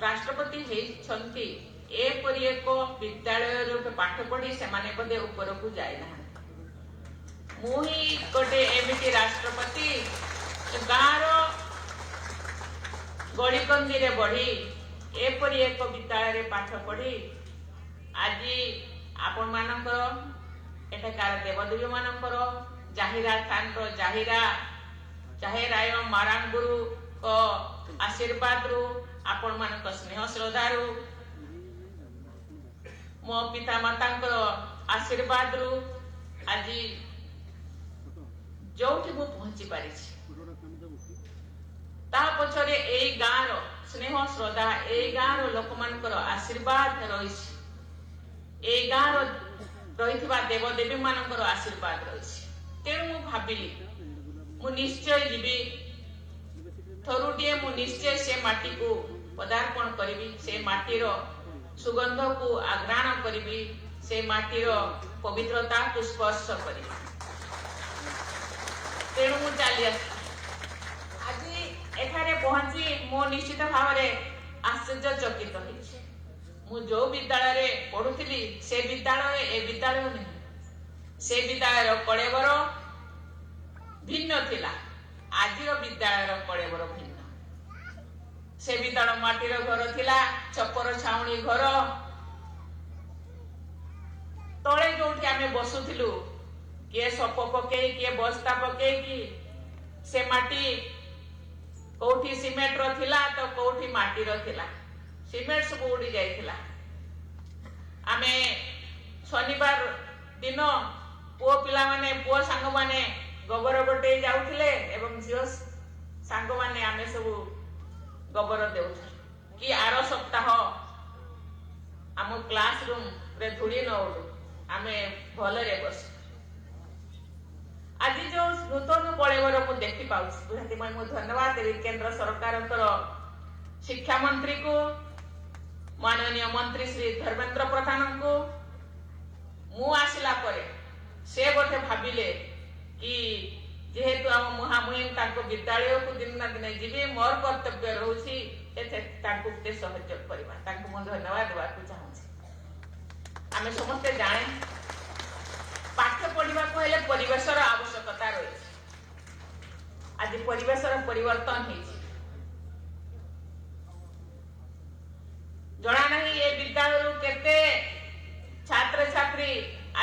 राष्ट्रपति हेइछंती एपरि एक विद्यालय पाठ पढ़ी से बोधे ऊपर को जाए ना मुही गोटे एमती राष्ट्रपति गाँव गलिकंदी रे बढ़ी एपरि एक विद्यालय पाठ पढ़ी आज आपण मानकर एठाकार देवदेवी मानकर जाहिरा थान जाहिरा जाहिराय मारांग गुरु को आशीर्वाद रु आपण मानक स्नेह श्रद्धा रु मो पिता माता आशीर्वाद रु आज जो पहुंची पारी पछरे ए गाँव स्नेह श्रद्धा ए गाँव लोक मान आशीर्वाद रही ए गाँव रही देवदेवी मान आशीर्वाद रही तेणु मु भाविली मु निश्चय जीवी थरुटिए मु निश्चय से माटी को पदार्पण करी से माटीर सुगंध को आघ्राण करी से माटीर पवित्रता को स्पर्श करी तेणु मु चली आज एठारे पहुंची मो निश्चित भाव आश्चर्यचकित होइछि मु जो विद्यालय पढ़ुଥିଲି से विद्यालय ए विद्यालय नहीं से विद्यालय कलेवर भिन्न थिला आजिर विद्यालय कलेवर भिन्न से विद्यालय माटीर घर थिला छपर छाउणी घर तले जोठी आमे बसुथिलु किए सप पकई किए बस्ता पकई से माटी कोठी सीमेंट रो थिला तो कोठी माटी रो थिला सीमेंट सब उड़ी जाइथिला आमे शनिवार दिन पुओ पिला माने पुओ सांग माने गोबर गोटे जाउथिले एवं झियो सांग माने आमे सब गोबर देउथिले कि आरो सप्ताह आम क्लासरूम रे धुड़ी न उडू आमे भलरे बस आज जो नूतन कलेवर मु देखि पाउछि मु धन्यवाद देवी केंद्र सरकार शिक्षा मंत्री को माननीय मंत्री श्री धर्मेंद्र प्रधान को मु आसिला परे से बोधे भाविले कि जेहेतु आम मुहामुही विद्यालय को दिन ना दिन जीवी मोर कर्तव्य रोची सहयोग करवा मु धन्यवाद देवा चाहूँ आम समस्ते जाने पाठ पढ़ा को हेले परिवेशर आवश्यकता रही आज परिवेशर परिवर्तन होइछि जना नहीं ये विद्यालय केते छात्र छात्री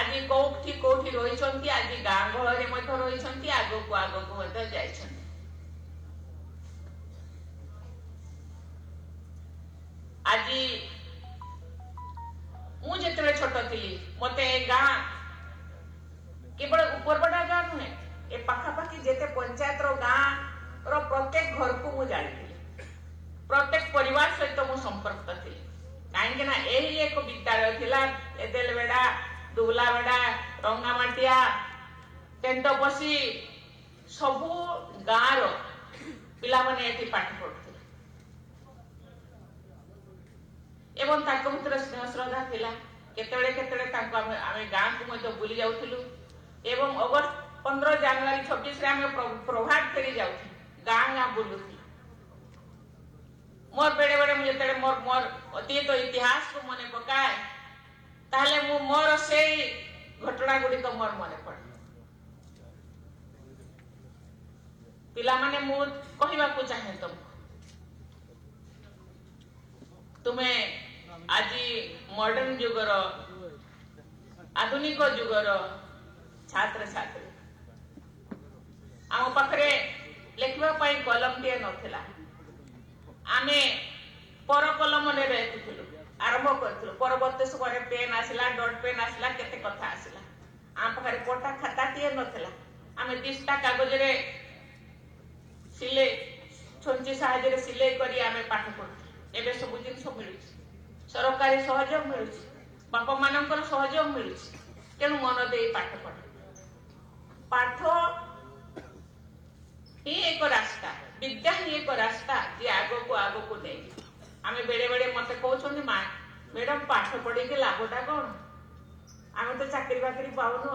आज कोठी कोठी रही छंती आज गाँ गहरे मध्य रही छंती आगो को मध्य जाय छंती आज मु जेतले छोट थिली मते गाँ केवल उपरबड़ा गाँ नुहे ए पाखापाखि जेते पंचायत रो गाँ रो प्रत्येक घर को मु जानी प्रत्येक परिवार सहित मु संपर्क थी कहीं ना यही एक विद्यालय थिला एदेलबेड़ा दुबलाबेड़ा रंगामाटिया टेंटपसी सबु गाँ रो पिला माने एठी पाठ पढुथिले एवं ताको भितर स्नेह श्रद्धा थिला केतेले केतेले ताको आमे गाँ को मध्य बुली जाउथिलु एवं अगस्त 15 जनवरी 26 रे आमे प्रभात फेरी जाउथि गाँ गाँ बुलुथि मोर बेड़े बेड़े मुझे तेरे मोर अतीत इतिहास को मने पकाए ताले मु मोर से घटना गुडी को मोर मने पड़े पिला माने मु कहिबा को चाहे तुम्हें आज मॉडर्न युगर आधुनिक युगर छात्र छात्री आम पाखरे लिखवा कलम टे नथिला आमे पर कलम ने लेखुथिलु आरंभ करथिलु परवर्ती समय पेन आसिला डॉट पेन आसिला केते कथा आसिला आम पाखरे पटा खाता टे नथिला आमे 20टा कागज रे सिले छंची सहायता रे सिले करी आमे पाठ पढु एबे सब जिनिस मिलुछि सरकारी सहयोग मिलुछि बापा मानकर सहयोग मिलुछि तेणु मन दे पाठ पढ पाठ ही एक रास्ता विद्या ही एक रास्ता जे आगो को दे आमे बेड़े बेड़े मते कहउछन मा मैडम पाठ पढ़ी के लाभटा कोन आमे तो चाकरी बाकरी पाउनु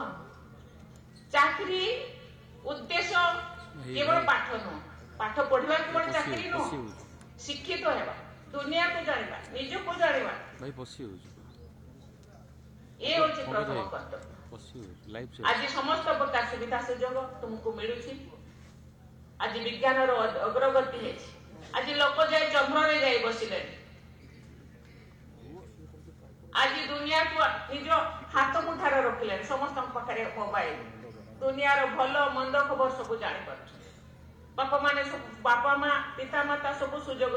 चाकरी उद्देश्य केवल पाठ न पाठ पढ़िबा केवल चाकरी न शिक्षित हेबा दुनिया को जानिबा निज को जानिबा भाई पसी हो ये होची प्रथम कर्तव्य। पसी हो लाइव से आज समस्त प्रकार सुविधा सुजोग तुमको मिलुची। आज विज्ञान रो अग्रगति है। आज लोक जाय चंद्र रे जाय बसिले। आज दुनिया को निज हाथ मुठार रखिले। समस्त पाखरे मोबाइल दुनिया रो भलो मंद खबर सब जानि पारछ। बापा माने सब बापा माँ पिता माता सब सुजोग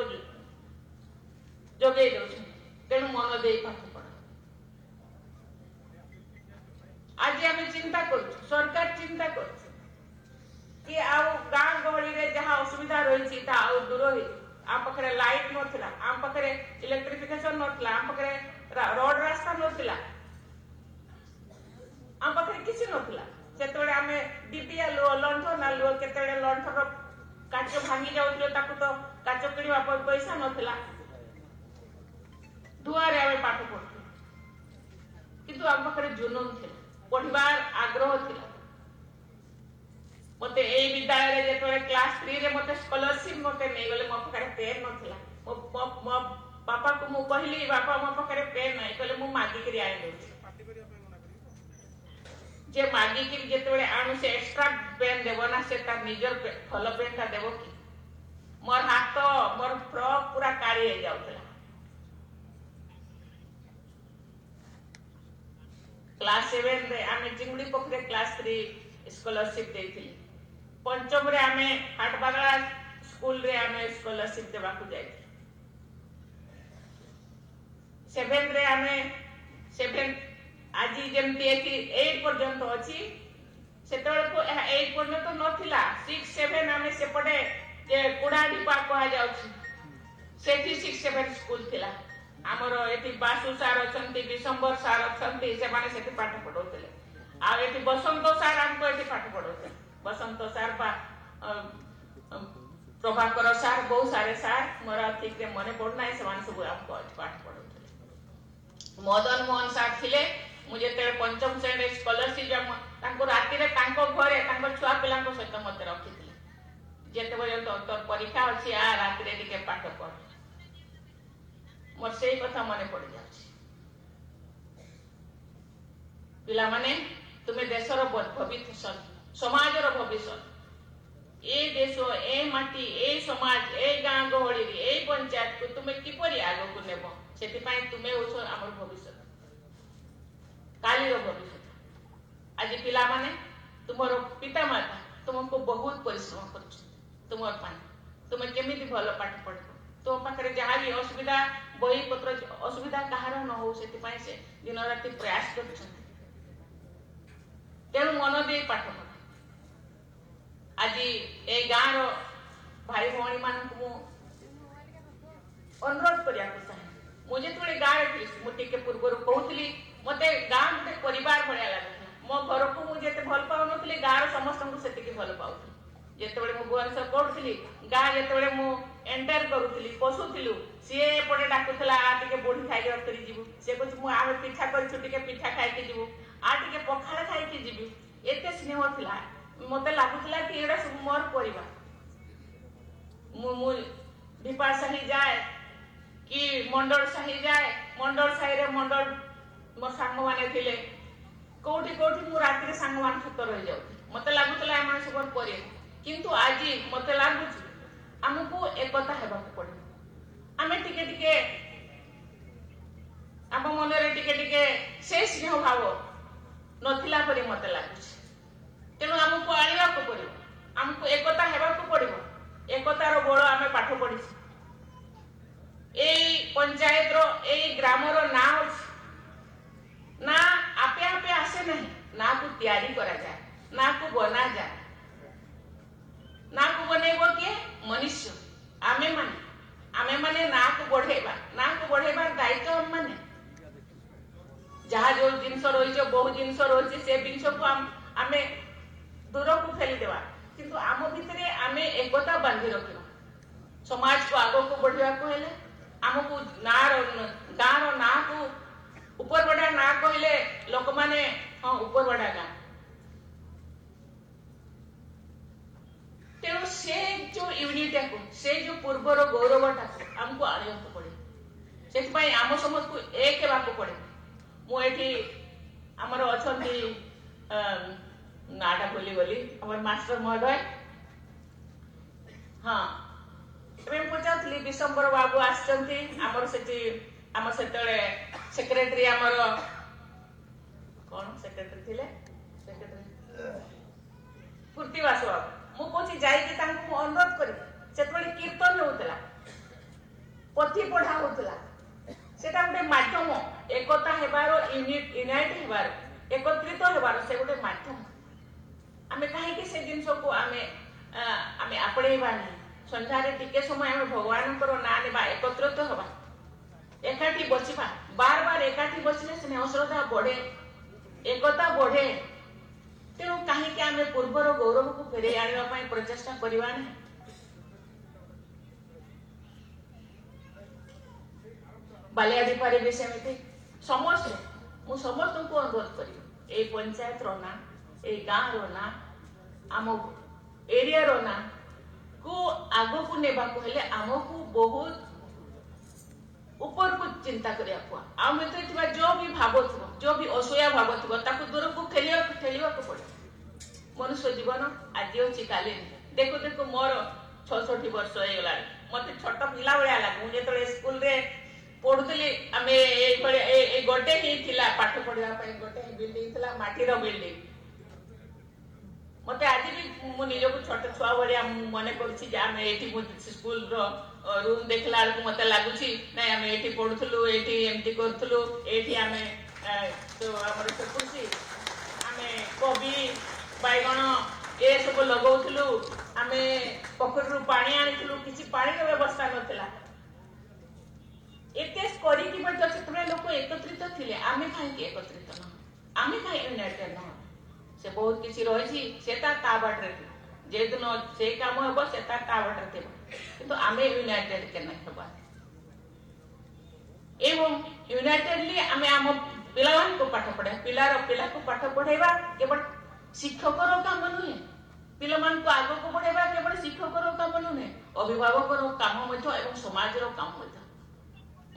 जोगे दउछ। तेणु मन दे पाठ पढ़। आज आम चिंता कर सरकार चिंता कर कि गाँ गहली रे जहाँ असुविधा रही दूर हो आम पाखे लाइट नथिला आम पाखे इलेक्ट्रिफिकेशन नथिला आम पाखे रोड रास्ता नथिला आम पाखे किसी नथिला सेतबेले आमे डिबिया लो लंठन आलुओ केतेबेले लंठन काच भांगी जाउथलो ताकू तो काच किणवा पैसा नथिला दुआरे आमे पाठ पढ़थि किंतु आम पाखे जुनून थिला पढ़िबार आग्रह थिला। मते ए विद्यालय रे जेतबेले क्लास 3 रे मते स्कॉलरशिप मते नै गले मो पाखे पेन नथिला मो पापा को मु कहली बापा मो पाखे पेन नै कहले मु मागी करी आइ दउछि जे मागी की जेतबेले आनु से एक्स्ट्रा पेन देबो ना से तार निजर फल पेन ता देबो की मोर हाथ मोर फ्रॉक पूरा काली हो जाउतला। क्लास 7 रे आमे जिंगड़ी पोखरे क्लास 3 स्कॉलरशिप देथिली। पंचम रे आमे हाटबागला स्कूल रे आमे स्कॉलरशिप देबा को जाई। 7 रे आमे 7 आज जेमती एथि 8 पर्यंत अछि सेतबेले को 8 पर्यंत नथिला 6 7 आमे सेपटे जे कुडाडी पा को आ जाउछि सेठी 6 7 स्कूल थिला। आमर एथि बासु सार अछंती डिसेंबर सार अछंती से माने सेठी पाठ पढौतले आ एथि बसंत सार हमको एथि पाठ पढौतले बसंत सार बा प्रभाकर सार बहुत सारे सार मोरा ठीक रे मने पड़ना से मान सब हमको पाठ पढौतले। मदन मोहन सार थिले मुझे तेरे पंचम श्रेणी स्कॉलरशिप तांको राति रे तांको घरे तांको छुआ पिलांको सहित मते रखिथिले जेते पर्यंत तोर परीक्षा अछि आ राति रे टिके पाठ पढ मोर से कथा मने पड़ जाछि। पिला माने तुमे देशर भविष्य समाजर भविष्य ए देश ए माटी ए समाज ए गाँ गहली ए पंचायत को तुमे किपरि आगो को नेबो सेति पई तुमे होछ हमर भविष्य कालीर भविष्य। आज पिला माने तुमरो पिता माता तुमको बहुत परिश्रम करछ तुमर पाई तुमे केमिति भलो पाठ पढो तो पाखरे जहाँ भी असुविधा बही पत्र असुविधा कहार न हो से दिन राति प्रयास कर तेणु मन दे पाठ पढ़। आज ए गाँव भाई भाई मान अनुरोध करिया चाहे मुझे थोड़े गाँव मुझे पूर्वर कहूली मत गाँ गोटे परिवार भाया लगे मो घर को मुझे भल पाऊन गाँव समस्त से भल पाऊँ जितेबाला मु भुवनेश्वर पढ़ुली गाँ जितेबाला मु एंटर करूली पशुलु सी एपटे डाकुला आटे बुढ़ी खाई रखी जीवु सी कह आम पिठा कर पिठा खाई जीवु आटे पखाड़ खाई जीवु एत स्नेह था मत लगुला कि एटा सब मोर परिवार दीपा साही जाए कि मंडल साही जाए मंडल साही रे मंडल मोर सांग माने थिले कोठी कोठी मु राति सांग मान सहित रही जाऊ मत लगुला एम सब परिवार किंतु आज मत लगुच आमको एकता हेबा पड़े आमे टिके टिके आम मन टिके टिके से स्नेह भाव नथिला परि मत लगुच तेणु आमको आनिबा को पड़िबो आमको एकता हेबा को पड़िबो एकतार बळ आमे पाठ पढ़ी एई पंचायत रो एई ग्राम रो ना ना आपे आपे आसे नहीं ना को तैयारी करा जाए ना को बना जाए ना को बनेबो के मनुष्य आमे माने ना को बढ़ेबा दायित्व हम माने जहाँ जो जिनस रही बहुत जिनस रही से जिनस को आमे दूर को फेली देवा किंतु आम भितर आमे एकता बांधी रखा समाज को आगो को बढ़िया को हेले आमको गाँव ना को ऊपर बड़ा ना कहले लोक माने हाँ ऊपर बड़ा गाँ तेणु से जो यूनिटा को से जो पूर्वर गौरवटा को आमको आनिବାକୁ पड़े ସେଥିପାଇଁ ଆମ ସମସ୍ତଙ୍କୁ ଏକ ହେବାକୁ ପଡେ। ମୁଁ ଏଠି ଆମର ଅଛନ୍ତି ନାଟା ଭୁଲିଗଲି ଆମର ମାଷ୍ଟର ମହୋଦୟ। ହଁ ଏବେ ମୁଁ ପଚାରୁଥିଲି ବିଶମ୍ବର ବାବୁ ଆସିଛନ୍ତି ଆମର ସେଠି ଆମର ସେତେବେଳେ ସେକ୍ରେଟାରୀ ଆମର କଣ ସେକ୍ରେଟାରୀ ଥିଲେ କୃତିବାସ ବାବୁ। ମୁଁ କହୁଛି ଯାଇକି ତାଙ୍କୁ ମୁଁ ଅନୁରୋଧ କରିବି ସେତେବେଳେ କୀର୍ତ୍ତନ ହେଉଥିଲା ପୋଥି ପଢା ହଉଥିଲା ସେଟା ଗୋଟେ ମାଧ୍ୟମ ଏକତା ହେବାର ୟୁନାଇଟ ହେବାର ଏକତ୍ରିତ ହେବାର ସେ ଗୋଟେ ମାଧ୍ୟମ। ଆମେ କାହିଁକି ସେ ଜିନିଷକୁ ଆମେ ଆପଣେଇବା ନାହିଁ। ସନ୍ଧ୍ୟାରେ ଟିକେ ସମୟ ଆମେ ଭଗବାନଙ୍କର ନାଁ ନେବା ଏକତ୍ରିତ ହେବା ଏକାଠି ବସିବା ବାର ବାର ଏକାଠି ବସିଲେ ସ୍ନେହ ଶ୍ରଦ୍ଧା ବଢେ ଏକତା ବଢେ। ତେଣୁ କାହିଁକି ଆମେ ପୂର୍ବର ଗୌରବକୁ ଫେରେଇ ଆଣିବା ପାଇଁ ପ୍ରଚେଷ୍ଟା କରିବା ନାହିଁ। ବାଲିଆଡିପାରେ ବି ସେମିତି ସମସ୍ତେ ମୁଁ ସମସ୍ତଙ୍କୁ ଅନୁରୋଧ କରିବି ଏଇ ପଞ୍ଚାୟତର ନାଁ ଏଇ ଗାଁର ନାଁ ଆମ ଏରିଆର ନାଁ କୁ ଆଗକୁ ନେବାକୁ ହେଲେ ଆମକୁ ବହୁତ ଉପରକୁ ଚିନ୍ତା କରିବାକୁ ଆଉ ଭିତରେ ଥିବା ଯୋଉ ବି ଭାବ ଥିବ ଯୋଉ ବି ଅସୂୟା ଭାବ ଥିବ ତାକୁ ଦୂରକୁ ଠେଲିବାକୁ ପଡେ। ମନୁଷ୍ୟ ଜୀବନ ଆଜି ଅଛି କାଲି ଦେଖୁ ଦେଖୁ ମୋର 66 ବର୍ଷ ହେଇଗଲାଣି। ମତେ ଛୋଟ ପିଲା ଭଳିଆ ଲାଗେ। ମୁଁ ଯେତେବେଳେ ସ୍କୁଲରେ ପଢୁଥିଲି ଆମେ ଏଇ ଗୋଟେ ହିଁ ଥିଲା ପାଠ ପଢିବା ପାଇଁ ଗୋଟେ ହିଁ ବିଲ୍ଡିଂ ଥିଲା ମାଟିର ବିଲ୍ଡିଂ। ମତେ ଆଜି ବି ମୁଁ ନିଜକୁ ଛୋଟ ଛୁଆ ଭଳିଆ ମନେ କରୁଛି ଯେ ଆମେ ଏଇଠି ସ୍କୁଲର ରୁମ ଦେଖିଲା ବେଳକୁ ମତେ ଲାଗୁଛି ନାଇଁ ଆମେ ଏଇଠି ପଢୁଥିଲୁ ଏଇଠି ଏମିତି କରୁଥିଲୁ ଏଇଠି ଆମେ ଆମର ଖୁସି ଆମେ କୋବି ବାଇଗଣ ଏ ସବୁ ଲଗଉଥିଲୁ ଆମେ ପୋଖରୀରୁ ପାଣି ଆଣିଥିଲୁ କିଛି ପାଣିର ବ୍ୟବସ୍ଥା ନଥିଲା। ଏତେ କରିକି ମଧ୍ୟ ସେତେବେଳେ ଲୋକ ଏକତ୍ରିତ ଥିଲେ। ଆମେ କାହିଁକି ଏକତ୍ରିତ ନୁହଁ ଆମେ କାହିଁକି ୟୁନାଇଟେଡ ନୁହଁ। ସେ ବହୁତ କିଛି ରହିଛି ସେଟା ତା ବାଟରେ ଥିବ ଯେହେତୁ ସେ କାମ ହେବ ସେଟା ତା ବାଟରେ ଥିବ କିନ୍ତୁ ଆମେ ୟୁନାଇଟେଡ କେନ ହେବା ଏବଂ ୟୁନାଇଟେଡଲି ଆମେ ଆମ ପିଲାମାନଙ୍କୁ ପାଠ ପଢେଇବା ପିଲାକୁ ପାଠ ପଢେଇବା କେବଳ ଶିକ୍ଷକର କାମ ନୁହେଁ। ପିଲାମାନଙ୍କୁ ଆଗକୁ ବଢେଇବା କେବଳ ଶିକ୍ଷକର କାମ ନୁହେଁ ଅଭିଭାବକର କାମ ମଧ୍ୟ ଏବଂ ସମାଜର କାମ ମଧ୍ୟ।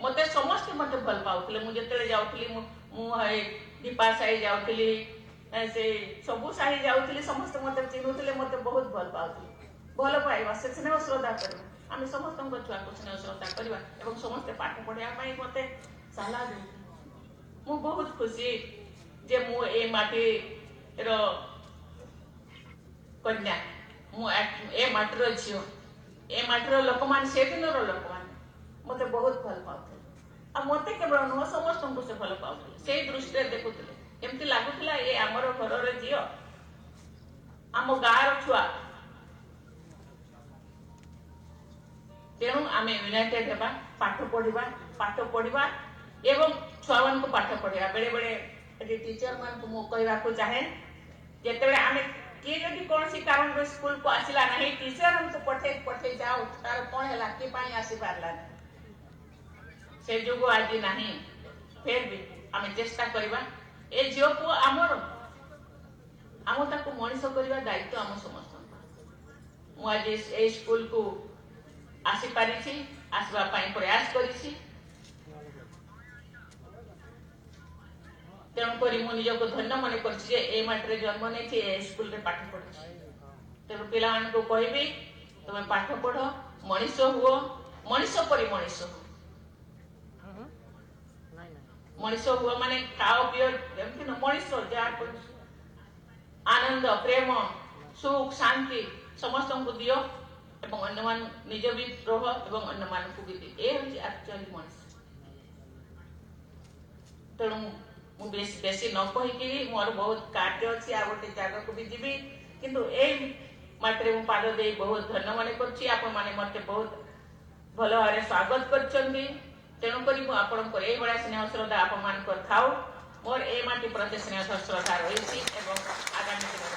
ମତେ ସମସ୍ତେ ମତେ ଭଲ ପାଉଥିଲେ। ମୁଁ ଯେତେବେଳେ ଯାଉଥିଲି ମୁଁ ଦୀପା ସାହି ଯାଉଥିଲି ସେ ସବୁ ସାହି ଯାଉଥିଲି ସମସ୍ତେ ମତେ ଚିହ୍ନୁଥିଲେ ମତେ ବହୁତ ଭଲ ପାଉଥିଲେ। ଭଲ ପାଇବା ସେ ସ୍ନେହ ଶ୍ରଦ୍ଧା କରିବା ଆମେ ସମସ୍ତଙ୍କ ଛୁଆକୁ ସ୍ନେହ ଶ୍ରଦ୍ଧା କରିବା ଏବଂ ସମସ୍ତେ ପାଠ ପଢିବା ପାଇଁ ମତେ ସାଲା ଦେଉଥିଲେ। ମୁଁ ବହୁତ ଖୁସି ଯେ ମୁଁ ଏ ମାଟିର କନ୍ୟା ମୁଁ ଏ ମାଟିର ଝିଅ ଏ ମାଟିର ଲୋକମାନେ ସେଦିନର ଲୋକମାନେ ମତେ ବହୁତ ଭଲ ପାଉଥିଲେ। ଆଉ ମତେ କେବଳ ନୁହଁ ସମସ୍ତଙ୍କୁ ସେ ଭଲ ପାଉଥିଲେ। ସେଇ ଦୃଷ୍ଟିରେ ଦେଖୁଥିଲେ ଏମିତି ଲାଗୁଥିଲା ଏ ଆମର ଘରର ଝିଅ ଆମ ଗାଁର ଛୁଆ। ତେଣୁ ଆମେ ୟୁନାଇଟେଡ ହେବା ପାଠ ପଢିବା ଏବଂ ଛୁଆମାନଙ୍କୁ ପାଠ ପଢିବା। ବେଳେ ବେଳେ ଏଠି ଟିଚର ମାନଙ୍କୁ ମୁଁ କହିବାକୁ ଚାହେଁ ଯେତେବେଳେ ଆମେ କିଏ ଯଦି କୌଣସି କାରଣରୁ ସ୍କୁଲକୁ ଆସିଲା ନାହିଁ ଟିଚର ଆମକୁ ପଠେଇ ଯାଉ ତାର କଣ ହେଲା କି ପାଇଁ ଆସିପାରିଲାନି ସେ ଯୋଗୁଁ ଆଜି ନାହିଁ। ଫେର ବି ଆମେ ଚେଷ୍ଟା କରିବା ଏ ଝିଅ ପୁଅ ଆମର ଆମ ତାକୁ ମଣିଷ କରିବା ଦାୟିତ୍ୱ ଆମ ସମସ୍ତଙ୍କର। ମୁଁ ଆଜି ଏଇ ସ୍କୁଲକୁ ଆସିପାରିଛି ଆସିବା ପାଇଁ ପ୍ରୟାସ କରିଛି। ତେଣୁକରି ମୁଁ ନିଜକୁ ଧନ୍ୟ ମନେ କରୁଛି ଯେ ଏ ମାଟିରେ ଜନ୍ମ ନେଇଛି ଏ ସ୍କୁଲରେ ପାଠ ପଢିଛି। ତେଣୁ ପିଲାମାନଙ୍କୁ କହିବି ତମେ ପାଠ ପଢ ମଣିଷ ହୁଅ ମଣିଷ ପରି ମଣିଷ ହୁଅ। ମଣିଷ ହୁଅ ମାନେ ଖାଅ ପିଅ ଏମିତି ମଣିଷ ଯାହା ଆନନ୍ଦ ପ୍ରେମ ସୁଖ ଶାନ୍ତି ସମସ୍ତଙ୍କୁ ଦିଅ ଏବଂ ଅନ୍ୟମାନ ନିଜ ବି ରହ ଏବଂ ଅନ୍ୟମାନଙ୍କୁ ବି ଦିଅ। ଏ ହଉଛି ଆକ୍ଚୁଆଲି ମଣିଷ। ତେଣୁ ମୁଁ ବେଶୀ ନ କହିକି ମୋର ବହୁତ କାର୍ଯ୍ୟ ଅଛି ଆଉ ଗୋଟେ ଜାଗାକୁ ବି ଯିବି କିନ୍ତୁ ଏଇ ମାଟିରେ ମୁଁ ପାଦ ଦେଇ ବହୁତ ଧନ୍ୟ ମନେ କରୁଛି। ଆପଣମାନେ ମତେ ବହୁତ ଭଲ ଭାବରେ ସ୍ୱାଗତ କରିଛନ୍ତି। ତେଣୁକରି ମୁଁ ଆପଣଙ୍କର ଏଇଭଳିଆ ସ୍ନେହ ଶ୍ରଦ୍ଧା ଆପଣମାନଙ୍କର ଥାଉ। ମୋର ଏ ମାଟି ପ୍ରତି ସ୍ନେହ ଶ୍ରଦ୍ଧା ରହିଛି ଏବଂ ଆଗାମୀ ଦିନରେ